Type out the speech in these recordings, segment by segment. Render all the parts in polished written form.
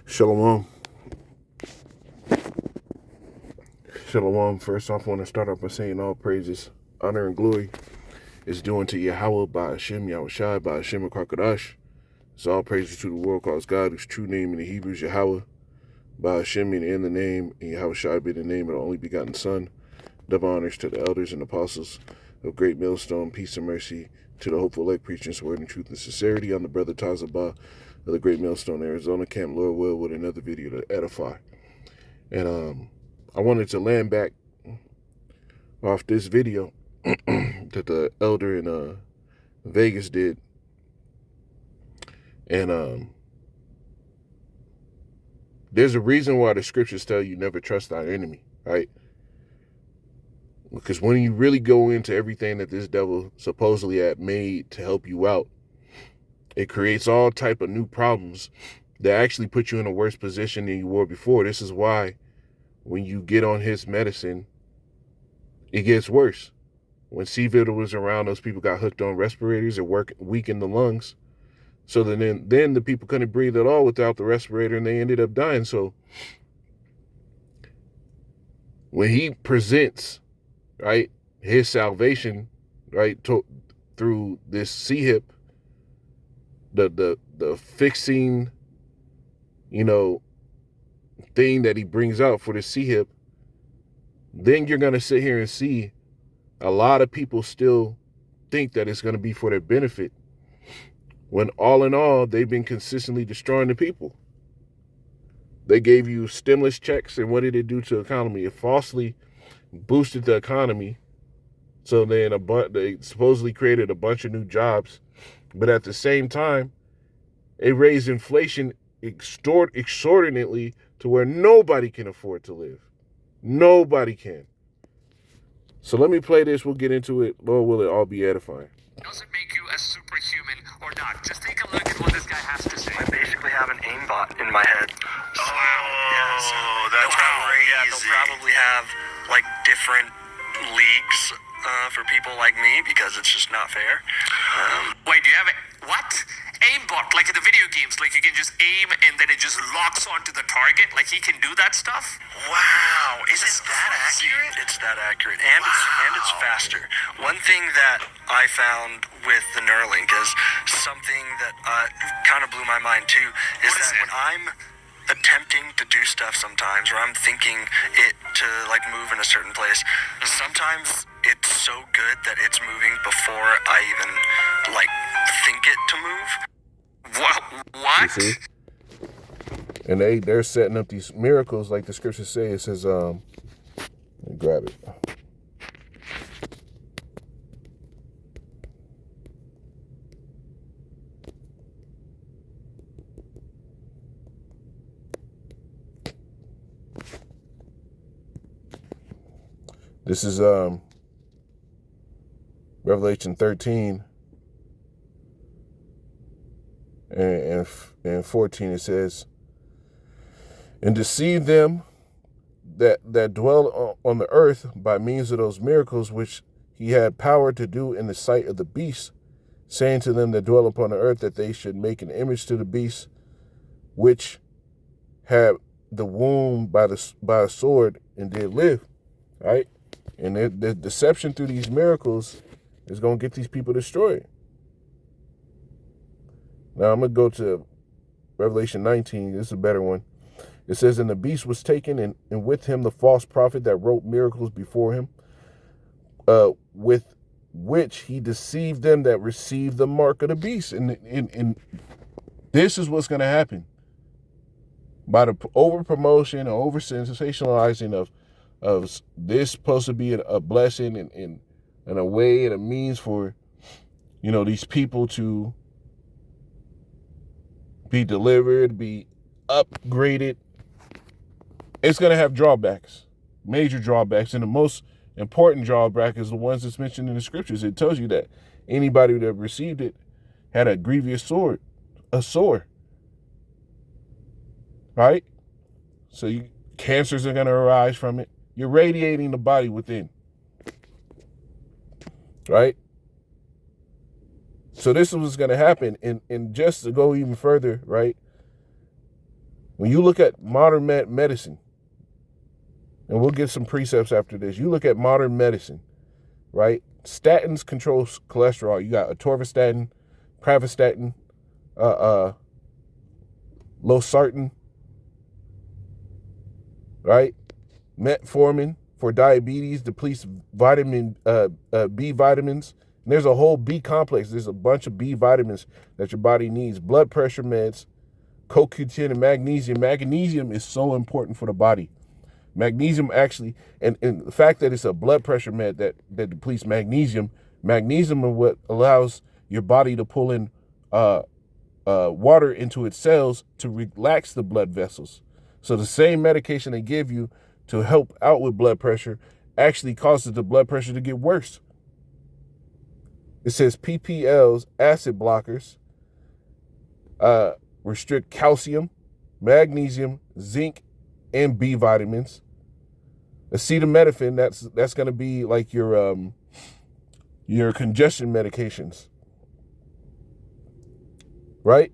Shalom. Shalom. First off, I want to start off by saying all praises, honor, and glory is due unto Yahweh by Hashem, Yahushai, by Hashem, Krakodash. It's all praises to the world calls God, whose true name in the Hebrew is Yahweh, by Hashem being in the name, and Yahushai being the name of the only begotten Son. Double honors to the elders and apostles of Great Millstone, peace and mercy to the hopeful elect preachers, word and truth and sincerity. I'm the brother Tazabah of the Great Millstone, Arizona camp, Lord will, with another video to edify. And I wanted to land back off this video that the elder in Vegas did. And there's a reason why the scriptures tell you never trust thy enemy, right? Because when you really go into everything that this devil supposedly had made to help you out, it creates all type of new problems that actually put you in a worse position than you were before. This is why when you get on his medicine, it gets worse. When C-Vita was around, those people got hooked on respirators. It weakened the lungs. So then the people couldn't breathe at all without the respirator, and they ended up dying. So when he presents, right, his salvation, right, through this C-hip, the fixing, thing that he brings out for the C-hip, then you're going to sit here and see a lot of people still think that it's going to be for their benefit, when all in all, they've been consistently destroying the people. They gave you stimulus checks, and what did it do to the economy? It falsely boosted the economy. So then they supposedly created a bunch of new jobs, but at the same time, it raised inflation exorbitantly to where nobody can afford to live. Nobody can. So let me play this. We'll get into it. Lord, will it all be edifying? Does it make you a superhuman or not? Just take a look at what this guy has to say. I basically have an aimbot in my head. Oh, wow. That's crazy. Yeah, they'll probably have like different leagues for people like me because it's just not fair. Wait, do you have it? What? Aimbot, like in the video games, like you can just aim and then it just locks onto the target. Like he can do that stuff? Wow. Is it that accurate? It's that accurate, and it's faster. One thing that I found with the Neuralink is something that kind of blew my mind too. Is that when I'm attempting to do stuff sometimes, or I'm thinking it to like move in a certain place, sometimes it's so good that it's moving before I even like think it to move. What? You see? And they're setting up these miracles like the scriptures say. It says, let me grab it. This is Revelation 13 and 14. It says, and deceive them that dwell on the earth by means of those miracles which he had power to do in the sight of the beast, saying to them that dwell upon the earth that they should make an image to the beast, which had the wound by a sword and did live. Right? And the deception through these miracles is going to get these people destroyed. Now I'm going to go to Revelation 19. This is a better one. It says, and the beast was taken, and with him the false prophet that wrote miracles before him, with which he deceived them that received the mark of the beast. And this is what's going to happen. By the over-promotion and over-sensationalizing of this supposed to be a blessing and a way and a means for, these people to be delivered, be upgraded, it's going to have drawbacks, major drawbacks. And the most important drawback is the ones that's mentioned in the scriptures. It tells you that anybody that received it had a grievous sore, right? So cancers are going to arise from it. You're radiating the body within, right? So this is what's going to happen. And just to go even further, right? When you look at modern medicine, and we'll get some precepts after this, you look at modern medicine, right? Statins control cholesterol. You got atorvastatin, pravastatin, losartan, right? Metformin for diabetes, depletes vitamin B vitamins. And there's a whole B complex. There's a bunch of B vitamins that your body needs. Blood pressure meds, CoQ10 and magnesium. Magnesium is so important for the body. Magnesium actually, and the fact that it's a blood pressure med that depletes magnesium is what allows your body to pull in water into its cells to relax the blood vessels. So the same medication they give you to help out with blood pressure actually causes the blood pressure to get worse. It says PPLs, acid blockers, restrict calcium, magnesium, zinc, and B vitamins. Acetaminophen, that's going to be like your congestion medications, right?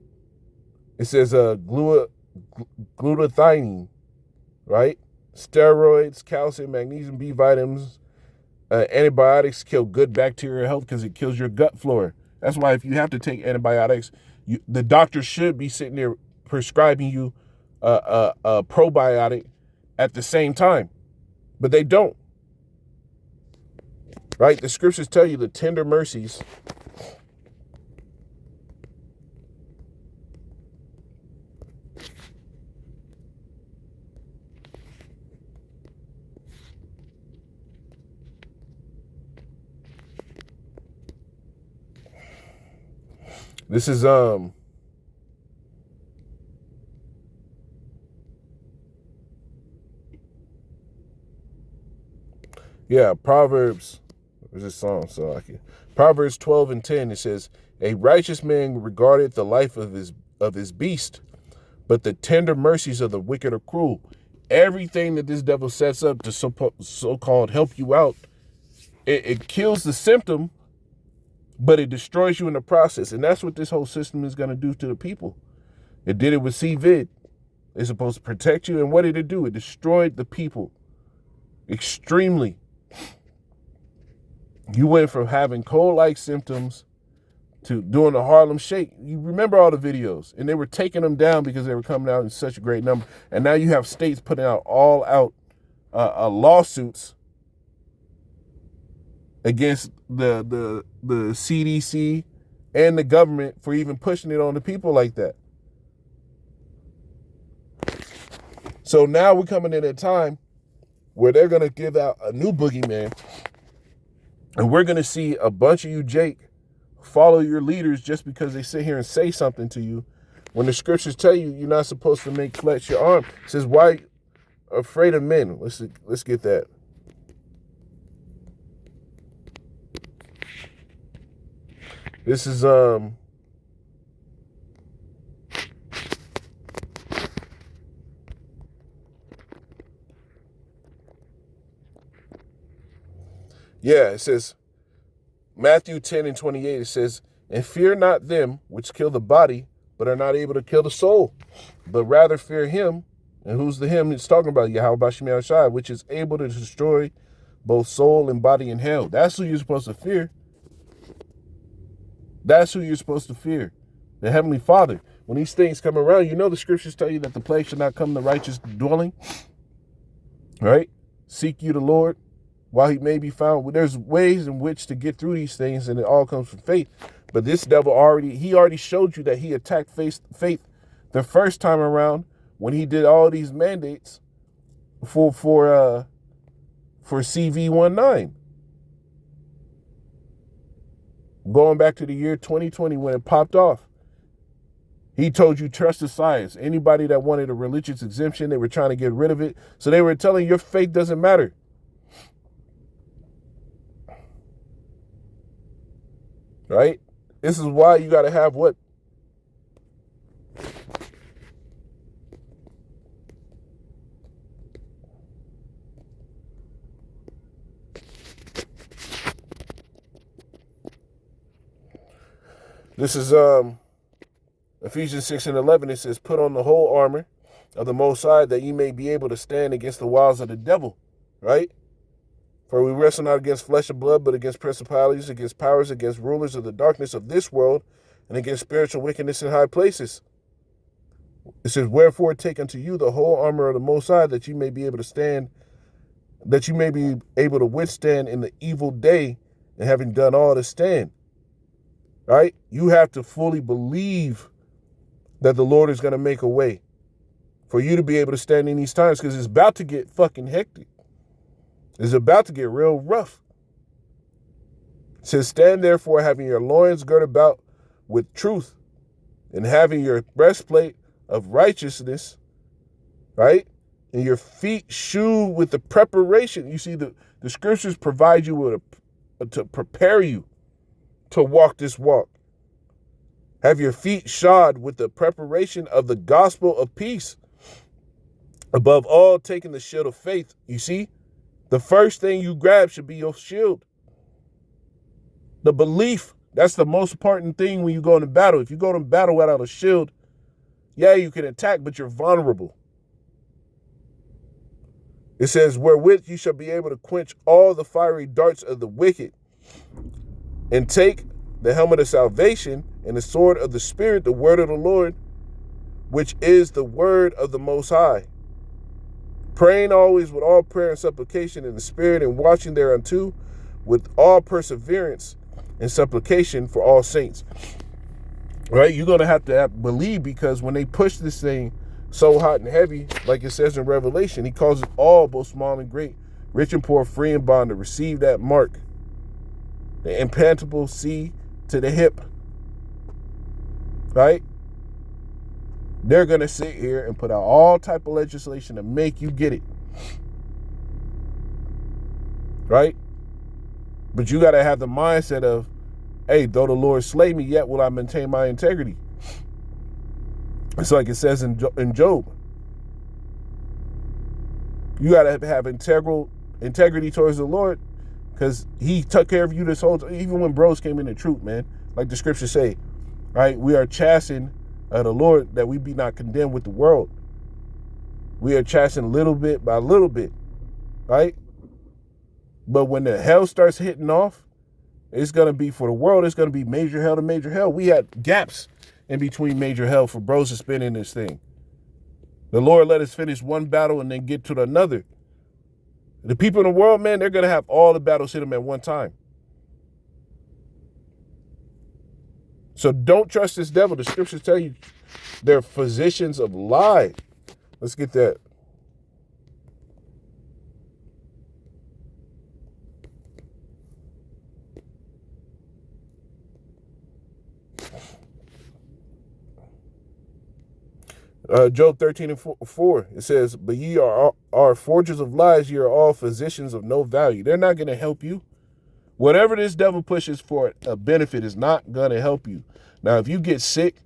It says glutathione, right? Steroids, calcium, magnesium, B vitamins, antibiotics kill good bacterial health because it kills your gut flora. That's why if you have to take antibiotics, the doctor should be sitting there prescribing you a probiotic at the same time, but they don't. Right? The scriptures tell you the tender mercies. This is Proverbs. Where's this song? Proverbs 12:10. It says, "A righteous man regardeth the life of his beast, but the tender mercies of the wicked are cruel." Everything that this devil sets up to so-called help you out, it kills the symptom, but it destroys you in the process. And that's what this whole system is going to do to the people. It did it with CVID. It's supposed to protect you. And what did it do? It destroyed the people extremely. You went from having cold-like symptoms to doing the Harlem Shake. You remember all the videos, and they were taking them down because they were coming out in such a great number. And now you have states putting out all-out lawsuits against the CDC and the government for even pushing it on the people like that. So now we're coming in a time where they're going to give out a new boogeyman, and we're going to see a bunch of you, Jake, follow your leaders just because they sit here and say something to you, when the scriptures tell you you're not supposed to make flex your arm. It says, why afraid of men? Let's get that. This is it says Matthew 10:28. It says, "And fear not them which kill the body, but are not able to kill the soul, but rather fear him." And who's the him it's talking about? Yahweh Shemi Shai, which is able to destroy both soul and body in hell. That's who you're supposed to fear. That's who you're supposed to fear. The Heavenly Father. When these things come around, you know the scriptures tell you that the plague should not come to righteous dwelling. Right? Seek you the Lord while he may be found. There's ways in which to get through these things, and it all comes from faith. But this devil already showed you that he attacked faith the first time around when he did all these mandates for CV19. Going back to the year 2020 when it popped off. He told you trust the science. Anybody that wanted a religious exemption, they were trying to get rid of it. So they were telling you your faith doesn't matter. Right? This is why you got to have what? This is Ephesians 6:11. It says, "Put on the whole armor of the Most High, that ye may be able to stand against the wiles of the devil, right? For we wrestle not against flesh and blood, but against principalities, against powers, against rulers of the darkness of this world, and against spiritual wickedness in high places. It says, wherefore take unto you the whole armor of the Most High, that you may be able to stand, that you may be able to withstand in the evil day, and having done all to stand. Right? You have to fully believe that the Lord is going to make a way for you to be able to stand in these times, because it's about to get fucking hectic. It's about to get real rough. It says, stand therefore, having your loins girded about with truth, and having your breastplate of righteousness, right? And your feet shoed with the preparation. You see, the scriptures provide you with to prepare you to walk this walk. Have your feet shod with the preparation of the gospel of peace. Above all, taking the shield of faith. You see, the first thing you grab should be your shield. The belief, that's the most important thing when you go into battle. If you go into battle without a shield, yeah, you can attack, but you're vulnerable. It says, wherewith you shall be able to quench all the fiery darts of the wicked, and take the helmet of salvation and the sword of the Spirit, the word of the Lord, which is the word of the Most High. Praying always with all prayer and supplication in the Spirit, and watching thereunto with all perseverance and supplication for all saints. Right? You're going to have believe, because when they push this thing so hot and heavy, like it says in Revelation, he causes all, both small and great, rich and poor, free and bond, to receive that mark, the implantable sea to the hip. Right? They're going to sit here and put out all type of legislation to make you get it. Right? But you got to have the mindset of, hey, though the Lord slay me, yet will I maintain my integrity. It's like it says in Job. You got to have integrity towards the Lord, because he took care of you this whole time. Even when bros came in the truth, man. Like the scriptures say, right? We are chastened of the Lord, that we be not condemned with the world. We are chastened little bit by little bit, right? But when the hell starts hitting off, it's going to be, for the world, it's going to be major hell to major hell. We had gaps in between major hell for bros to spin in this thing. The Lord let us finish one battle and then get to another. The people in the world, man, they're going to have all the battles hit them at one time. So don't trust this devil. The scriptures tell you they're physicians of lie. Let's get that. Job 13:4, it says, but ye are forgers of lies, ye are all physicians of no value. They're not going to help you. Whatever this devil pushes for a benefit is not going to help you. Now, if you get sick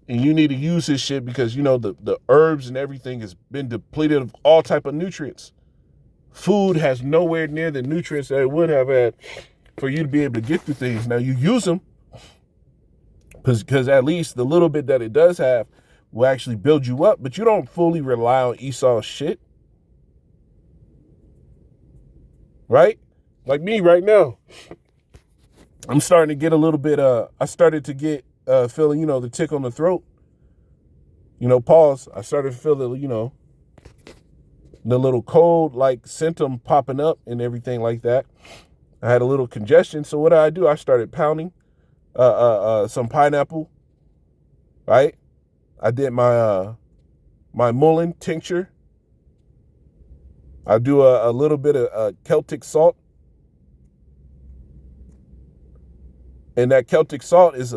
and you need to use this shit because, you know, the herbs and everything has been depleted of all type of nutrients, food has nowhere near the nutrients that it would have had for you to be able to get through things. Now, you use them because at least the little bit that it does have will actually build you up, but you don't fully rely on Esau's shit. Right? Like me right now. I'm starting to get a little bit, I started to get feeling, you know, the tick on the throat. You know, pause. I started to feel the, you know, the little cold like symptom popping up and everything like that. I had a little congestion. So what did? I started pounding some pineapple. Right? I did my my mullein tincture. I do a little bit of Celtic salt. And that Celtic salt is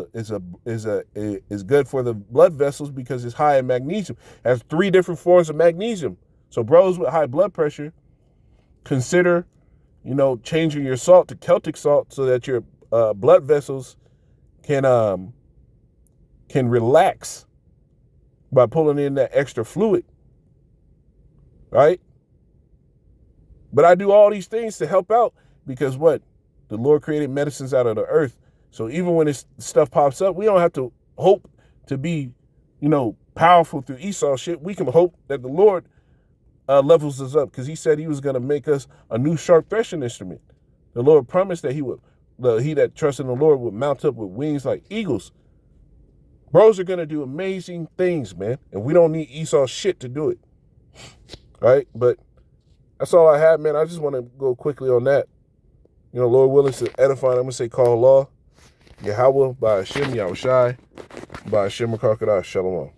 good for the blood vessels because it's high in magnesium. It has 3 different forms of magnesium. So bros with high blood pressure, consider, you know, changing your salt to Celtic salt so that your blood vessels can relax by pulling in that extra fluid, right? But I do all these things to help out because what? The Lord created medicines out of the earth. So even when this stuff pops up, we don't have to hope to be, you know, powerful through Esau shit, we can hope that the Lord levels us up, because he said he was going to make us a new sharp threshing instrument. The Lord promised that he that trusts in the Lord would mount up with wings like eagles. Bros are going to do amazing things, man. And we don't need Esau shit to do it. All right. But that's all I have, man. I just want to go quickly on that. You know, Lord willing to edify, I'm going to say call law. Yahweh, by Hashem, Yahushai, by Hashem, Shalom.